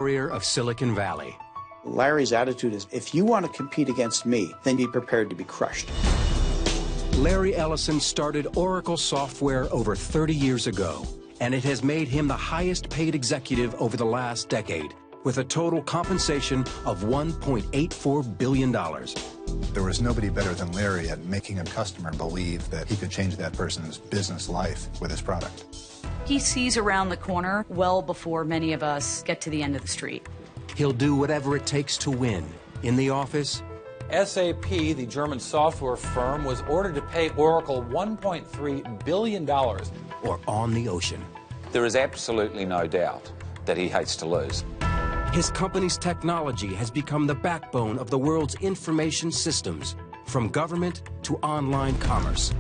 warrior of Silicon Valley. Larry's attitude is, if you want to compete against me, then be prepared to be crushed. Larry Ellison started Oracle Software over 30 years ago, and it has made him the highest paid executive over the last decade, with a total compensation of $1.84 billion. There was nobody better than Larry at making a customer believe that he could change that person's business life with his product. He sees around the corner well before many of us get to the end of the street. He'll do whatever it takes to win, in the office. SAP, the German software firm, was ordered to pay Oracle $1.3 billion. Or on the ocean. There is absolutely no doubt that he hates to lose. His company's technology has become the backbone of the world's information systems, from government to online commerce.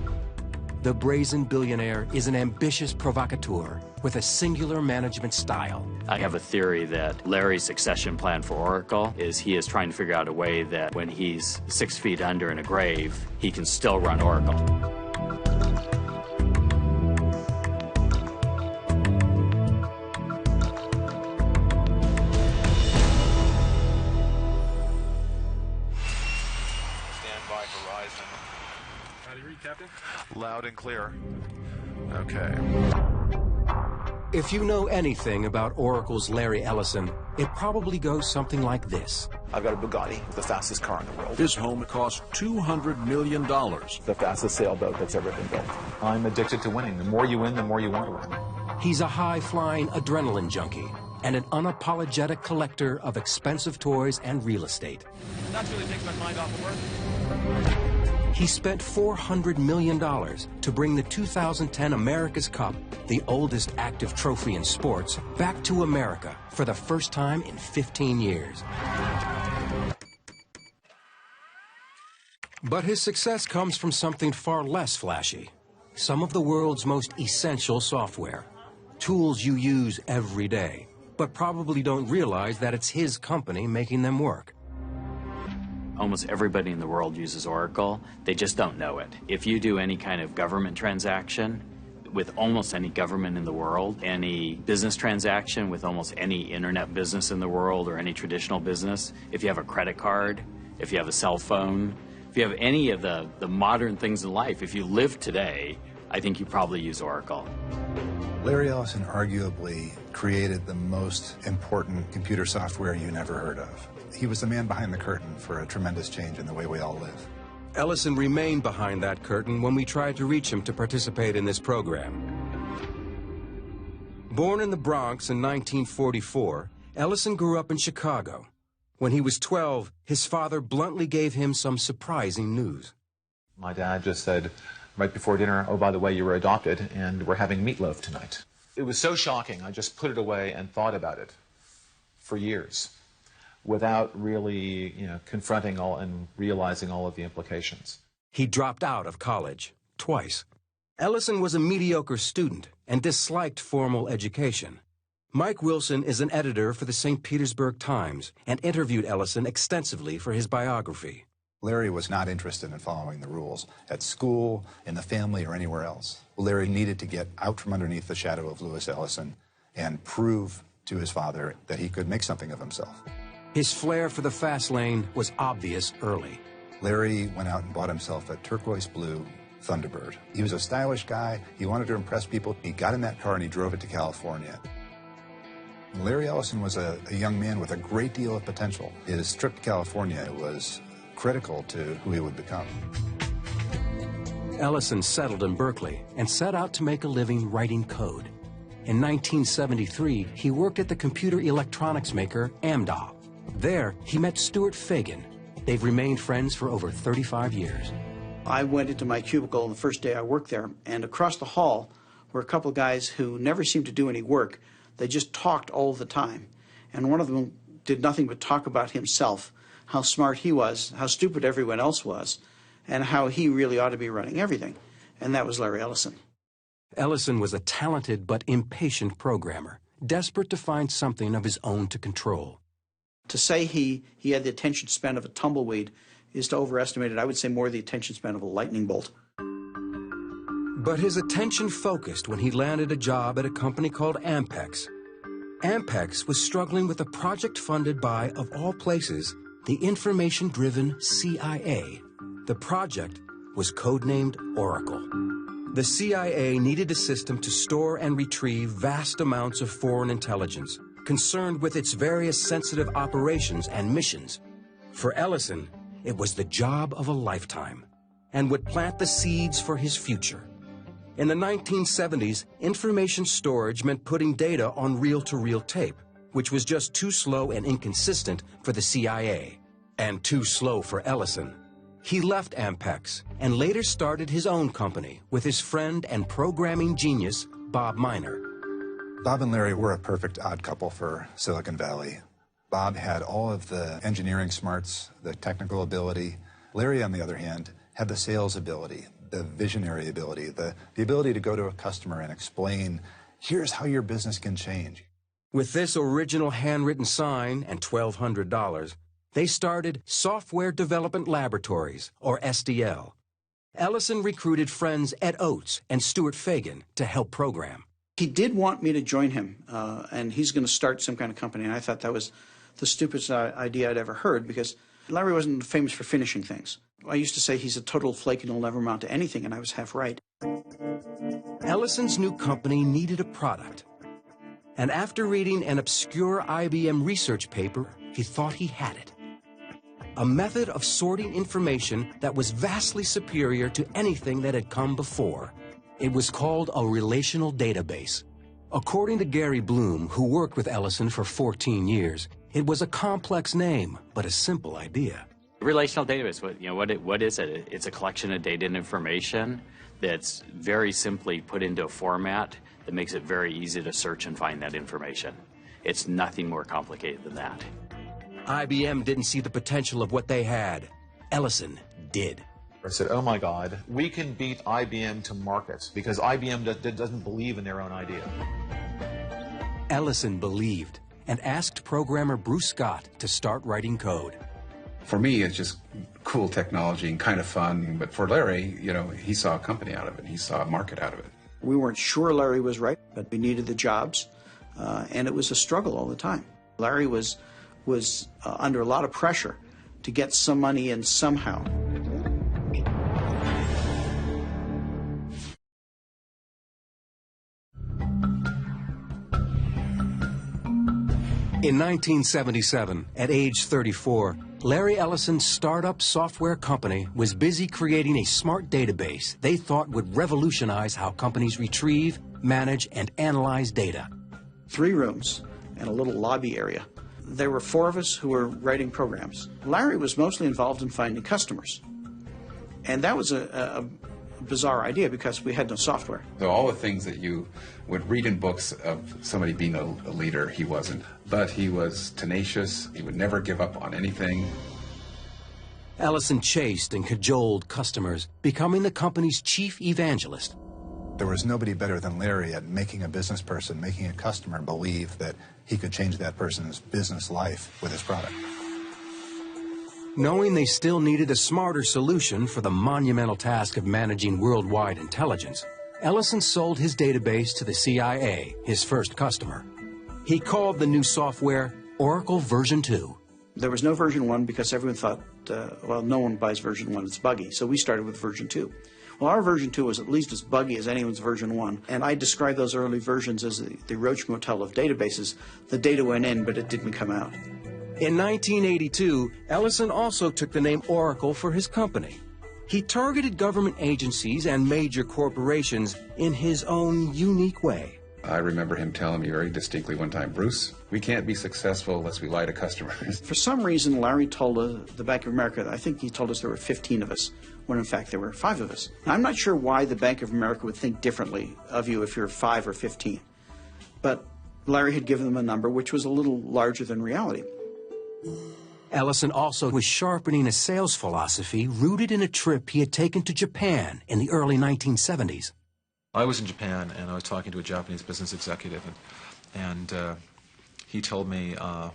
The brazen billionaire is an ambitious provocateur with a singular management style. I have a theory that Larry's succession plan for Oracle is he is trying to figure out a way that when he's 6 feet under in a grave, he can still run Oracle. Captain? Loud and clear. Okay. If you know anything about Oracle's Larry Ellison, it probably goes something like this. I've got a Bugatti, the fastest car in the world. His home cost $200 million. The fastest sailboat that's ever been built. I'm addicted to winning. The more you win, the more you want to win. He's a high-flying adrenaline junkie and an unapologetic collector of expensive toys and real estate. That really takes my mind off of work. He spent $400 million to bring the 2010 America's Cup, the oldest active trophy in sports, back to America for the first time in 15 years. But his success comes from something far less flashy. Some of the world's most essential software. Tools you use every day, but probably don't realize that it's his company making them work. Almost everybody in the world uses Oracle. They just don't know it. If you do any kind of government transaction with almost any government in the world, any business transaction with almost any internet business in the world or any traditional business, if you have a credit card, if you have a cell phone, if you have any of the modern things in life, if you live today, I think you probably use Oracle. Larry Ellison arguably created the most important computer software you never heard of. He was the man behind the curtain for a tremendous change in the way we all live. Ellison remained behind that curtain when we tried to reach him to participate in this program. Born in the Bronx in 1944, Ellison grew up in Chicago. When he was 12, his father bluntly gave him some surprising news. My dad just said right before dinner, oh, by the way, you were adopted and we're having meatloaf tonight. It was so shocking, I just put it away and thought about it for years, without really, confronting all and realizing all of the implications. He dropped out of college twice. Ellison was a mediocre student and disliked formal education. Mike Wilson is an editor for the St. Petersburg Times and interviewed Ellison extensively for his biography. Larry was not interested in following the rules at school, in the family, or anywhere else. Larry needed to get out from underneath the shadow of Lewis Ellison and prove to his father that he could make something of himself. His flair for the fast lane was obvious early. Larry went out and bought himself a turquoise blue Thunderbird. He was a stylish guy. He wanted to impress people. He got in that car and he drove it to California. Larry Ellison was a young man with a great deal of potential. His trip to California was critical to who he would become. Ellison settled in Berkeley and set out to make a living writing code. In 1973, he worked at the computer electronics maker Amdahl. There, he met Stuart Fagan. They've remained friends for over 35 years. I went into my cubicle on the first day I worked there, and across the hall were a couple of guys who never seemed to do any work. They just talked all the time. And one of them did nothing but talk about himself, how smart he was, how stupid everyone else was, and how he really ought to be running everything. And that was Larry Ellison. Ellison was a talented but impatient programmer, desperate to find something of his own to control. To say he had the attention span of a tumbleweed is to overestimate it. I would say more the attention span of a lightning bolt. But his attention focused when he landed a job at a company called Ampex. Ampex was struggling with a project funded by, of all places, the information-driven CIA. The project was codenamed Oracle. The CIA needed a system to store and retrieve vast amounts of foreign intelligence, concerned with its various sensitive operations and missions. For Ellison, it was the job of a lifetime, and would plant the seeds for his future. In the 1970s, information storage meant putting data on reel-to-reel tape, which was just too slow and inconsistent for the CIA, and too slow for Ellison. He left Ampex and later started his own company with his friend and programming genius, Bob Miner. Bob and Larry were a perfect odd couple for Silicon Valley. Bob had all of the engineering smarts, the technical ability. Larry, on the other hand, had the sales ability, the visionary ability, the ability to go to a customer and explain, here's how your business can change. With this original handwritten sign and $1,200, they started Software Development Laboratories, or SDL. Ellison recruited friends Ed Oates and Stuart Fagan to help program. He did want me to join him, and he's going to start some kind of company, and I thought that was the stupidest idea I'd ever heard, because Larry wasn't famous for finishing things. I used to say he's a total flake and he'll never amount to anything, and I was half right. Ellison's new company needed a product. And after reading an obscure IBM research paper, he thought he had it. A method of sorting information that was vastly superior to anything that had come before. It was called a relational database. According to Gary Bloom, who worked with Ellison for 14 years, it was a complex name, but a simple idea. Relational database, what is it? It's a collection of data and information that's very simply put into a format that makes it very easy to search and find that information. It's nothing more complicated than that. IBM didn't see the potential of what they had. Ellison did. I said, oh my God, we can beat IBM to market because IBM doesn't believe in their own idea. Ellison believed and asked programmer Bruce Scott to start writing code. For me, it's just cool technology and kind of fun, but for Larry, he saw a company out of it. He saw a market out of it. We weren't sure Larry was right, but we needed the jobs, and it was a struggle all the time. Larry was under a lot of pressure to get some money in somehow. In 1977, at age 34, Larry Ellison's startup software company was busy creating a smart database they thought would revolutionize how companies retrieve, manage, and analyze data. 3 rooms and a little lobby area. There were 4 of us who were writing programs. Larry was mostly involved in finding customers. And that was a bizarre idea because we had no software. So all the things that you would read in books of somebody being a leader, he wasn't. But he was tenacious. He would never give up on anything. Ellison chased and cajoled customers, becoming the company's chief evangelist. There was nobody better than Larry at making a business person, making a customer believe that he could change that person's business life with his product. Knowing they still needed a smarter solution for the monumental task of managing worldwide intelligence, Ellison sold his database to the CIA, his first customer. He called the new software Oracle version 2. There was no version 1 because everyone thought, well, no one buys version 1, it's buggy. So we started with version 2. Well, our version 2 was at least as buggy as anyone's version 1, and I describe those early versions as the Roach Motel of databases. The data went in, but it didn't come out. In 1982, Ellison also took the name Oracle for his company. He targeted government agencies and major corporations in his own unique way. I remember him telling me very distinctly one time, Bruce, we can't be successful unless we lie to customers. For some reason, Larry told the Bank of America, I think he told us there were 15 of us, when in fact there were 5 of us. Now, I'm not sure why the Bank of America would think differently of you if you're 5 or 15. But Larry had given them a number which was a little larger than reality. Ellison also was sharpening a sales philosophy rooted in a trip he had taken to Japan in the early 1970s. I was in Japan, and I was talking to a Japanese business executive, and he told me, that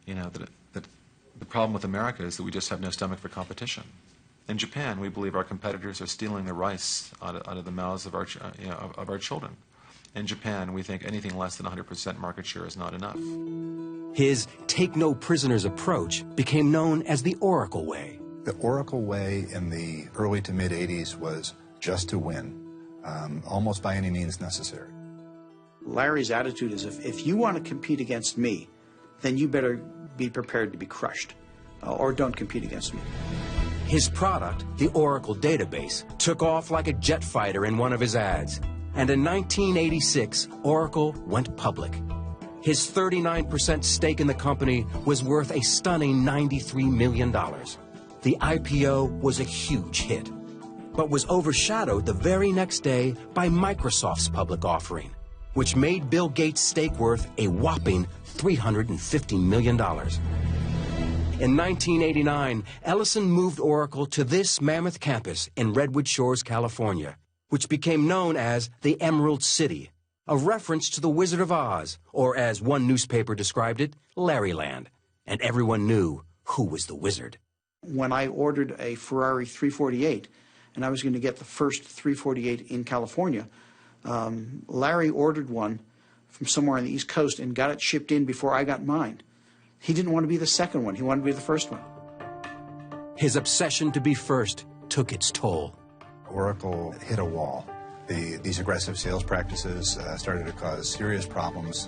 the problem with America is that we just have no stomach for competition. In Japan, we believe our competitors are stealing the rice out of the mouths of our children, In Japan, we think anything less than 100% market share is not enough. His take-no-prisoners approach became known as the Oracle Way. The Oracle Way in the early to mid-'80s was just to win, almost by any means necessary. Larry's attitude is, if you want to compete against me, then you better be prepared to be crushed, or don't compete against me. His product, the Oracle database, took off like a jet fighter in one of his ads. And in 1986, Oracle went public. His 39% stake in the company was worth a stunning $93 million. The IPO was a huge hit, but was overshadowed the very next day by Microsoft's public offering, which made Bill Gates' stake worth a whopping $350 million. In 1989, Ellison moved Oracle to this mammoth campus in Redwood Shores, California, which became known as the Emerald City, a reference to the Wizard of Oz, or as one newspaper described it, Larryland. And everyone knew who was the wizard. When I ordered a Ferrari 348, and I was going to get the first 348 in California, Larry ordered one from somewhere on the East Coast and got it shipped in before I got mine. He didn't want to be the second one. He wanted to be the first one. His obsession to be first took its toll. Oracle hit a wall. These aggressive sales practices started to cause serious problems.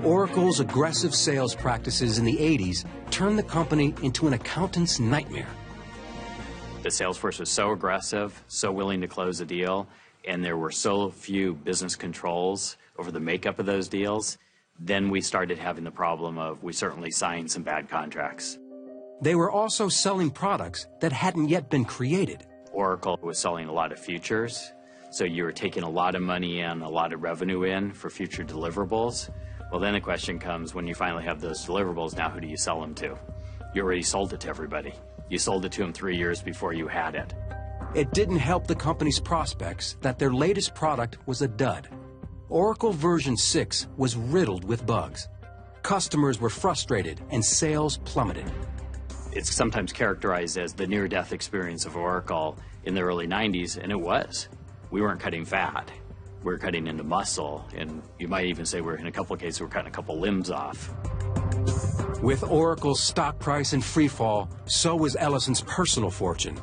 Oracle's aggressive sales practices in the 80s turned the company into an accountant's nightmare. The sales force was so aggressive, so willing to close a deal, and there were so few business controls over the makeup of those deals. Then we started having the problem of we certainly signed some bad contracts. They were also selling products that hadn't yet been created. Oracle was selling a lot of futures, so you were taking a lot of money in, a lot of revenue in for future deliverables. Well, then the question comes, when you finally have those deliverables, now who do you sell them to? You already sold it to everybody. You sold it to them 3 years before you had it. It didn't help the company's prospects that their latest product was a dud. Oracle version 6 was riddled with bugs. Customers were frustrated and sales plummeted. It's sometimes characterized as the near-death experience of Oracle in the early 90s, and it was. We weren't cutting fat. We were cutting into muscle, and you might even say in a couple of cases, we're cutting a couple limbs off. With Oracle's stock price in free fall, so was Ellison's personal fortune.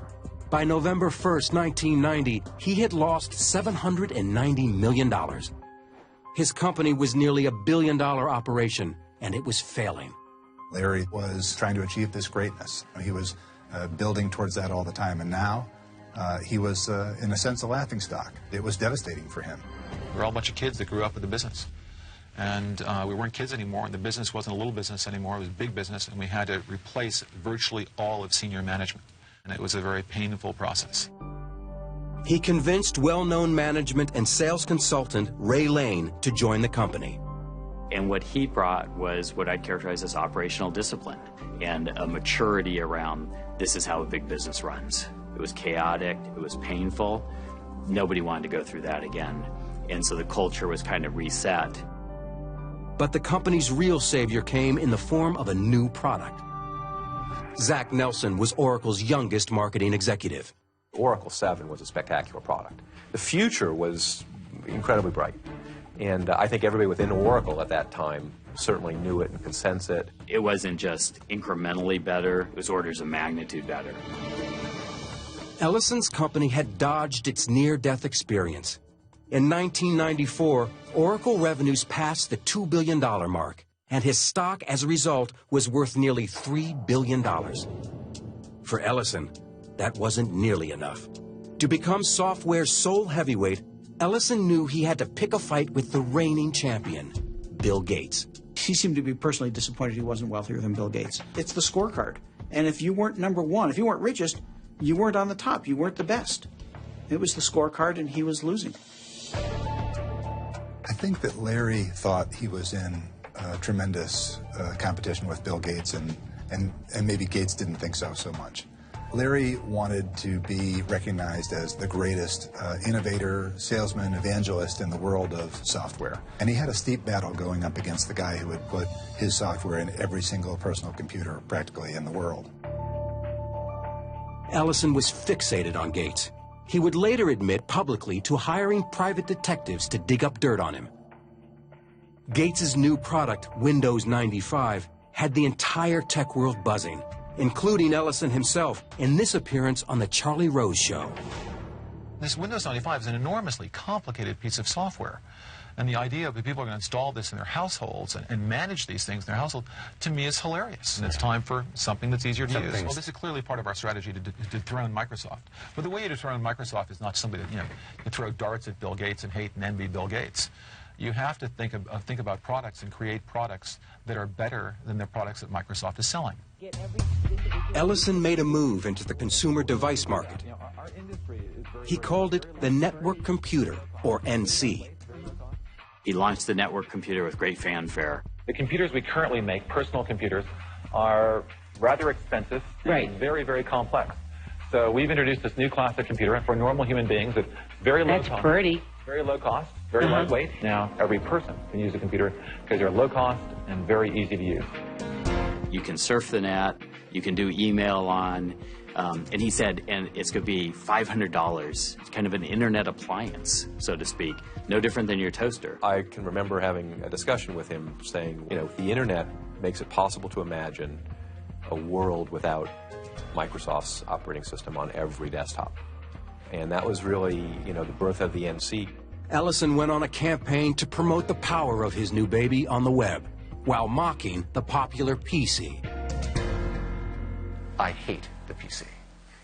By November 1st, 1990, he had lost $790 million. His company was nearly $1 billion operation, and it was failing. Larry was trying to achieve this greatness. He was building towards that all the time, and now he was, in a sense, a laughingstock. It was devastating for him. We're all a bunch of kids that grew up with the business. And we weren't kids anymore, and the business wasn't a little business anymore, it was big business, and we had to replace virtually all of senior management. And it was a very painful process. He convinced well-known management and sales consultant Ray Lane to join the company. And what he brought was what I'd characterize as operational discipline and a maturity around this is how a big business runs. It was chaotic, it was painful. Nobody wanted to go through that again. And so the culture was kind of reset. But the company's real savior came in the form of a new product. Zach Nelson was Oracle's youngest marketing executive. Oracle 7 was a spectacular product. The future was incredibly bright. And I think everybody within Oracle at that time certainly knew it and could sense it. It wasn't just incrementally better, it was orders of magnitude better. Ellison's company had dodged its near-death experience. In 1994, Oracle revenues passed the $2 billion mark, and his stock, as a result, was worth nearly $3 billion. For Ellison, that wasn't nearly enough. To become software's sole heavyweight, Ellison knew he had to pick a fight with the reigning champion, Bill Gates. He seemed to be personally disappointed he wasn't wealthier than Bill Gates. It's the scorecard. And if you weren't number one, if you weren't richest, you weren't on the top, you weren't the best. It was the scorecard, and he was losing. I think that Larry thought he was in tremendous competition with Bill Gates, and maybe Gates didn't think so much. Larry wanted to be recognized as the greatest innovator, salesman, evangelist in the world of software. And he had a steep battle going up against the guy who had put his software in every single personal computer practically in the world. Ellison was fixated on Gates. He would later admit publicly to hiring private detectives to dig up dirt on him. Gates's new product, Windows 95, had the entire tech world buzzing, including Ellison himself in this appearance on The Charlie Rose Show. This Windows 95 is an enormously complicated piece of software. And the idea that people are going to install this in their households and manage these things in their household, to me, is hilarious. And it's time for something that's easier to use. Well, this is clearly part of our strategy to dethrone Microsoft. But the way you dethrone Microsoft is not somebody that, you throw darts at Bill Gates and hate and envy Bill Gates. You have to think about products and create products that are better than the products that Microsoft is selling. Ellison made a move into the consumer device market. He called it the network computer, or NC. He launched the network computer with great fanfare. The computers we currently make, personal computers, are rather expensive and very, very complex. So we've introduced this new class of computer for normal human beings at very low cost. That's pretty. Very low cost, very lightweight. Now every person can use a computer because they're low cost and very easy to use. You can surf the net, you can do email on, and he said, and it's going to be $500. It's kind of an internet appliance, so to speak. No different than your toaster. I can remember having a discussion with him saying, the internet makes it possible to imagine a world without Microsoft's operating system on every desktop. And that was really, the birth of the NC. Ellison went on a campaign to promote the power of his new baby on the web, while mocking the popular PC. I hate the PC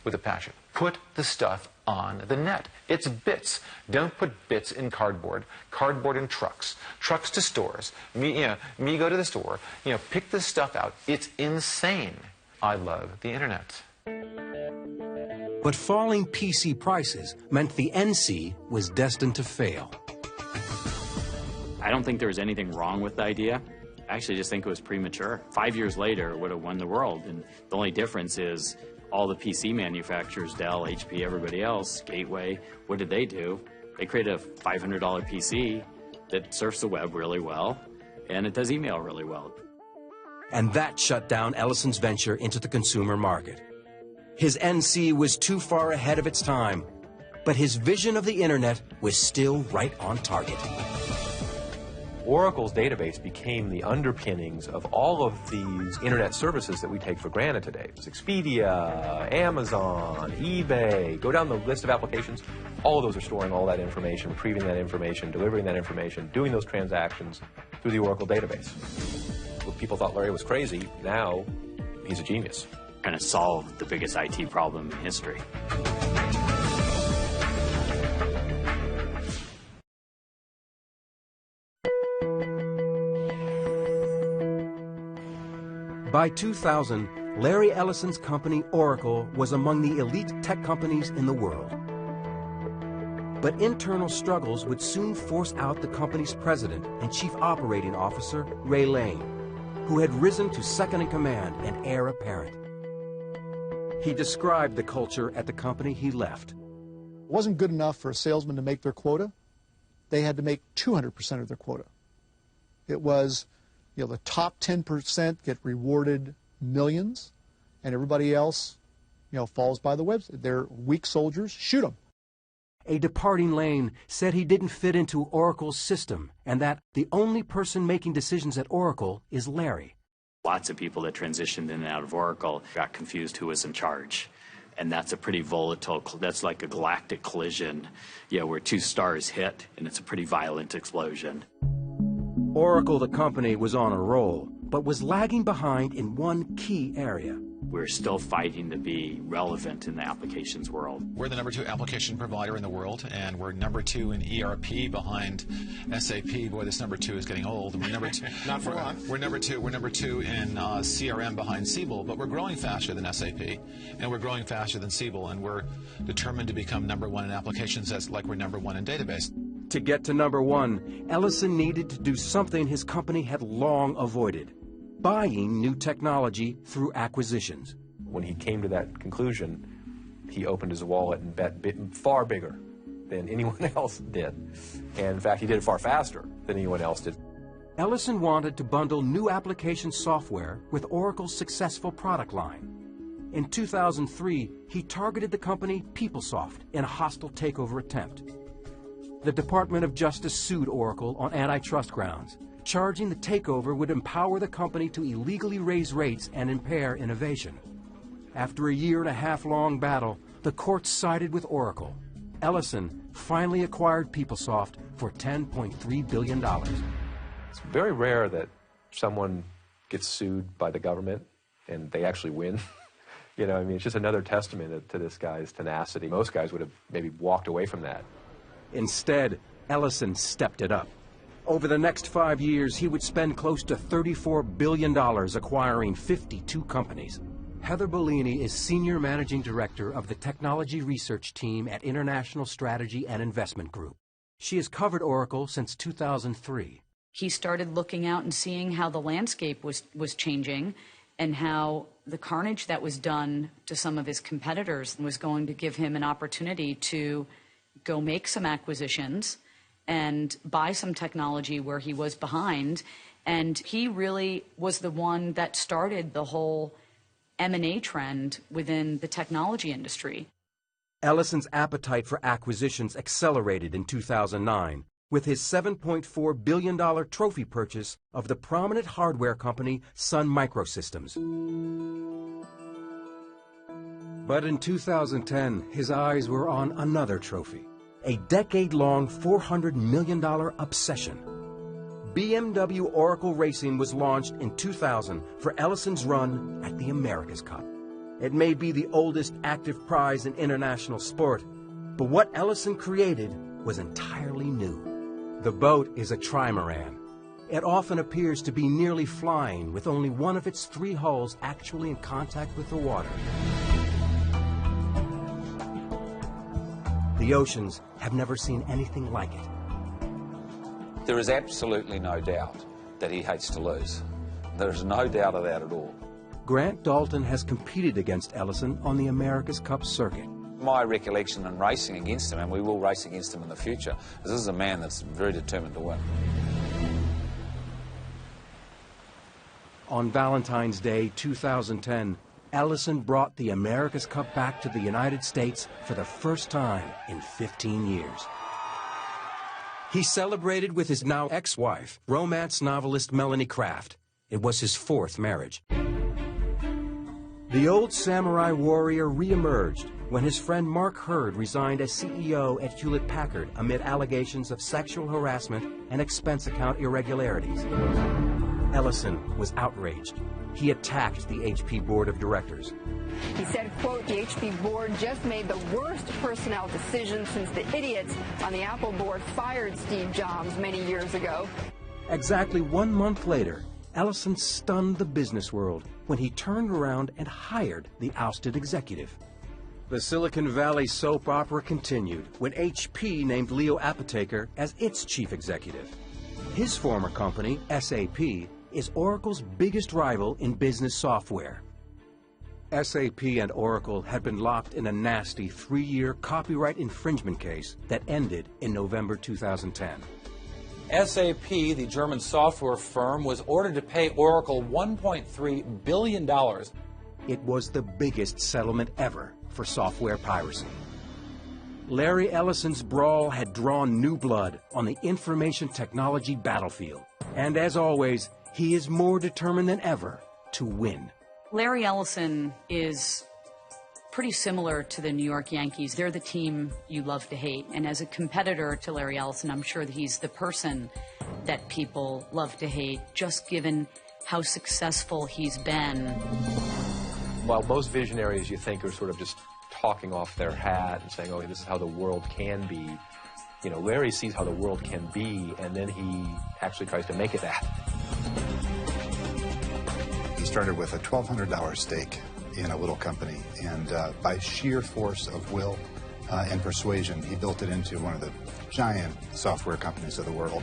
with a passion. Put the stuff on the net. It's bits. Don't put bits in cardboard. Cardboard in trucks. Trucks to stores. Me go to the store. Pick this stuff out. It's insane. I love the internet. But falling PC prices meant the NC was destined to fail. I don't think there was anything wrong with the idea. I actually just think it was premature. 5 years later, it would have won the world. And the only difference is all the PC manufacturers, Dell, HP, everybody else, Gateway, what did they do? They created a $500 PC that surfs the web really well, and it does email really well. And that shut down Ellison's venture into the consumer market. His NC was too far ahead of its time, but his vision of the internet was still right on target. Oracle's database became the underpinnings of all of these internet services that we take for granted today. It was Expedia, Amazon, eBay, go down the list of applications. All of those are storing all that information, retrieving that information, delivering that information, doing those transactions through the Oracle database. Well, people thought Larry was crazy. Now, he's a genius. Kind of solved the biggest IT problem in history. By 2000, Larry Ellison's company, Oracle, was among the elite tech companies in the world. But internal struggles would soon force out the company's president and chief operating officer, Ray Lane, who had risen to second in command and heir apparent. He described the culture at the company he left. It wasn't good enough for a salesman to make their quota. They had to make 200% of their quota. It was, the top 10% get rewarded millions, and everybody else, falls by the wayside. They're weak soldiers, shoot them. A departing Lane said he didn't fit into Oracle's system, and that the only person making decisions at Oracle is Larry. Lots of people that transitioned in and out of Oracle got confused who was in charge. And that's a pretty volatile, that's like a galactic collision, where two stars hit, and it's a pretty violent explosion. Oracle, the company, was on a roll, but was lagging behind in one key area. We're still fighting to be relevant in the applications world. We're the #2 application provider in the world, and we're #2 in ERP behind SAP. Boy, this #2 is getting old. And we're #2. Not for long. We're #2 in CRM behind Siebel, but we're growing faster than SAP, and we're growing faster than Siebel, and we're determined to become #1 in applications, as like we're #1 in database. To get to #1, Ellison needed to do something his company had long avoided: buying new technology through acquisitions. When he came to that conclusion, he opened his wallet and bet far bigger than anyone else did. And in fact, he did it far faster than anyone else did. Ellison wanted to bundle new application software with Oracle's successful product line. In 2003, he targeted the company PeopleSoft in a hostile takeover attempt. The Department of Justice sued Oracle on antitrust grounds, charging the takeover would empower the company to illegally raise rates and impair innovation. After a year-and-a-half-long battle, the courts sided with Oracle. Ellison finally acquired PeopleSoft for $10.3 billion. It's very rare that someone gets sued by the government and they actually win. You know, I mean, it's just another testament to this guy's tenacity. Most guys would have maybe walked away from that. Instead, Ellison stepped it up. Over the next 5 years, he would spend close to $34 billion acquiring 52 companies. Heather Bellini is Senior Managing Director of the Technology Research Team at International Strategy and Investment Group. She has covered Oracle since 2003. He started looking out and seeing how the landscape was changing and how the carnage that was done to some of his competitors was going to give him an opportunity to go make some acquisitions and buy some technology where he was behind. And he really was the one that started the whole M&A trend within the technology industry. Ellison's appetite for acquisitions accelerated in 2009 with his $7.4 billion trophy purchase of the prominent hardware company Sun Microsystems. But in 2010, his eyes were on another trophy, a decade-long $400 million obsession. BMW Oracle Racing was launched in 2000 for Ellison's run at the America's Cup. It may be the oldest active prize in international sport, but what Ellison created was entirely new. The boat is a trimaran. It often appears to be nearly flying, with only one of its 3 hulls actually in contact with the water. The oceans have never seen anything like it. There is absolutely no doubt that he hates to lose. There's no doubt of that at all. Grant Dalton has competed against Ellison on the America's Cup circuit. My recollection in racing against him, and we will race against him in the future, is this is a man that's very determined to win. On Valentine's Day 2010, Ellison brought the America's Cup back to the United States for the first time in 15 years. He celebrated with his now ex-wife, romance novelist Melanie Kraft. It was his 4th marriage. The old samurai warrior re-emerged when his friend Mark Hurd resigned as CEO at Hewlett-Packard amid allegations of sexual harassment and expense account irregularities. Ellison was outraged. He attacked the HP board of directors. He said, quote, the HP board just made the worst personnel decision since the idiots on the Apple board fired Steve Jobs many years ago. Exactly 1 month later, Ellison stunned the business world when he turned around and hired the ousted executive. The Silicon Valley soap opera continued when HP named Leo Apotheker as its chief executive. His former company, SAP, is Oracle's biggest rival in business software. SAP and Oracle had been locked in a nasty 3-year copyright infringement case that ended in November 2010. SAP, the German software firm, was ordered to pay Oracle $1.3 billion. It was the biggest settlement ever for software piracy. Larry Ellison's brawl had drawn new blood on the information technology battlefield. And as always, he is more determined than ever to win. Larry Ellison is pretty similar to the New York Yankees. They're the team you love to hate. And as a competitor to Larry Ellison, I'm sure that he's the person that people love to hate, just given how successful he's been. While most visionaries you think are sort of just talking off their hat and saying, oh, this is how the world can be, you know, Larry sees how the world can be, and then he actually tries to make it that. He started with a $1,200 stake in a little company, and by sheer force of will and persuasion, he built it into one of the giant software companies of the world.